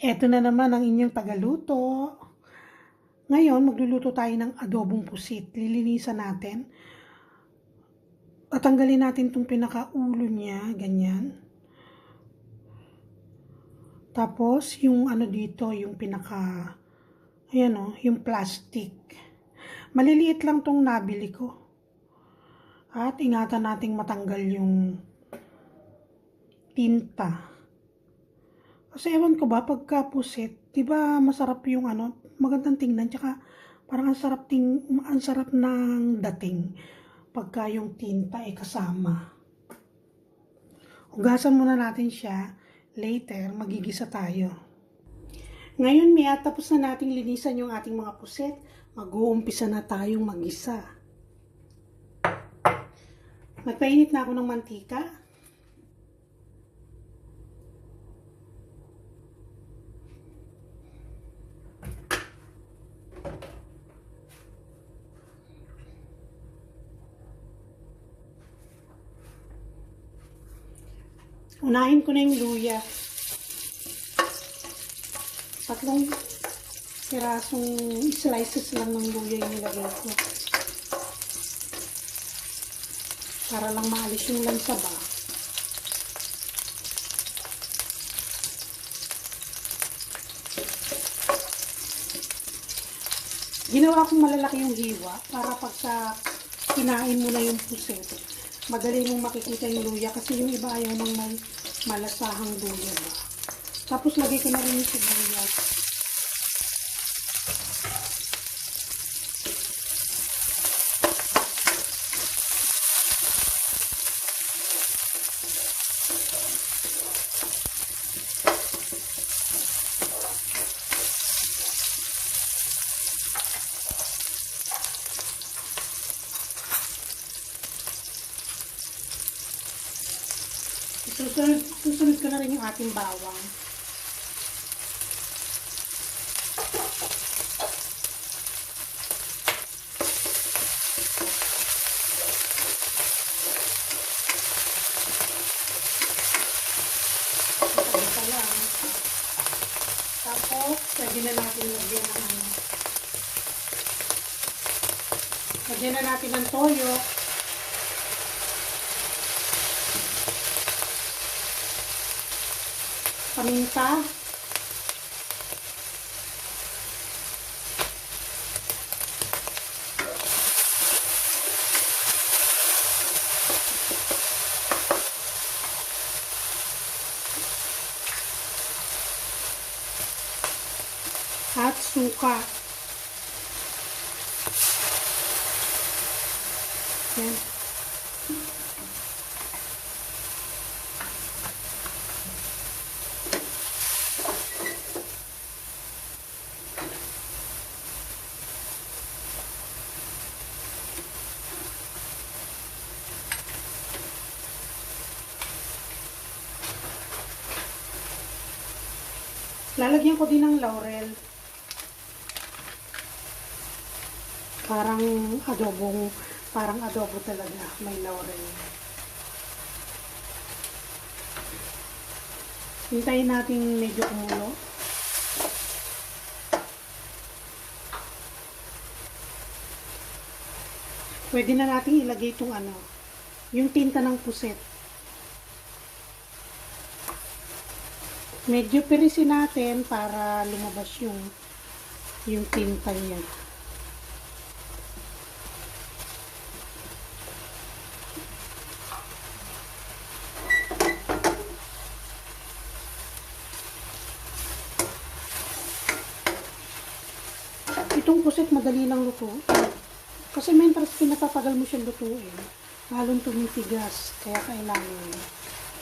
Eto na naman ang inyong tagaluto. Ngayon, magluluto tayo ng adobong pusit. Lilinisan natin. Tatanggalin natin itong pinakaulo niya, ganyan. Tapos, yung ano dito, yung ayan o, yung plastic. Maliliit lang tong nabili ko. At ingatan nating matanggal yung tinta. Kasi ewan ko ba, pagka pusit, diba masarap yung magandang tingnan, tsaka parang ang sarap ng dating pagka yung tinta ay kasama. Hugasan muna natin siya, later magigisa tayo. Ngayon, tapos na nating linisan yung ating mga pusit, mag-uumpisa na tayong magisa. Nagpainit na ako ng mantika. Unahin ko na yung luya. Tatlong pirasong slices lang ng luya yung nilagay ko. Para lang maalis yung lansa ba. Ginawa kong malalaki yung hiwa para pag sa kinain mo na yung pusit, madali mong makikita yung luya kasi yung iba ayaw ng may malasahang luya ba. Tapos lagay ko na rin yung sibuyas. Susunod ko na rin yung ating bawang. Ito lang. Tapos, pwede na natin lagyan ng lagyan na natin ng toyo. Paminta. At suka. Yan. Lalagyan ko din ng laurel. Parang adobo talaga, may laurel. Hintayin natin medyo kumulo. Pwede na natin ilagay itong yung tinta ng puset. Medyo pirisin natin para lumabas yung tinta niya. Itong puset madali lang lutuin. Kasi mentras pinatatagal mo siyang lutuin, lalong tumitigas. Kaya kailangan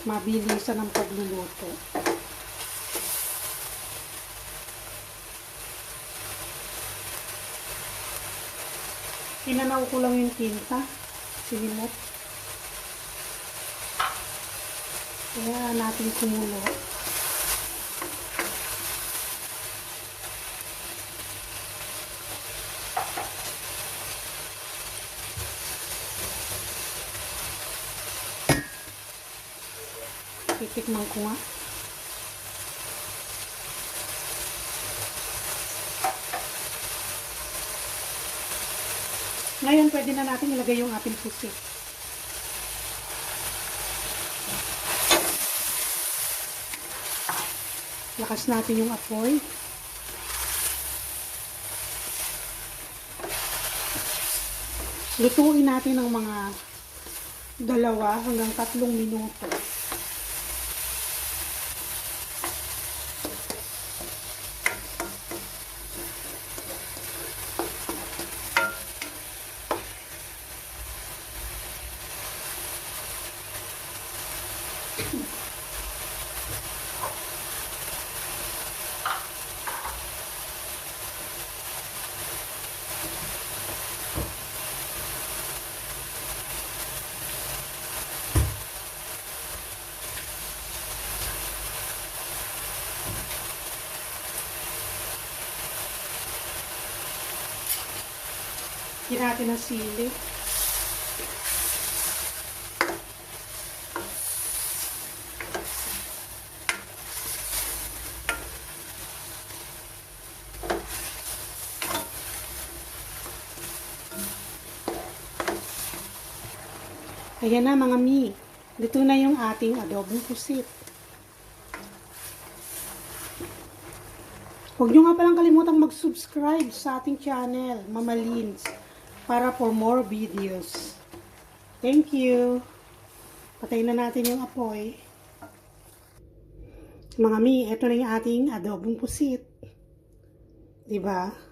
mabilisan ang pagluluto. Inanaw ko lang yung tinta, sinimot. Kaya natin kumulo. Titikman ko nga. Ngayon, pwede na natin ilagay yung ating pusit. Lakas natin yung apoy. Lutuin natin ng mga 2 hanggang 3 minuto. Lagyan natin ng sili. Ayan na mga mi. Dito na yung ating adobong pusit. Huwag nyo nga palang kalimutang mag-subscribe sa ating channel, Mama Lyn's, para for more videos. Thank you. Patayin na natin yung apoy. Mga mi, ito na yung ating adobong pusit. Diba?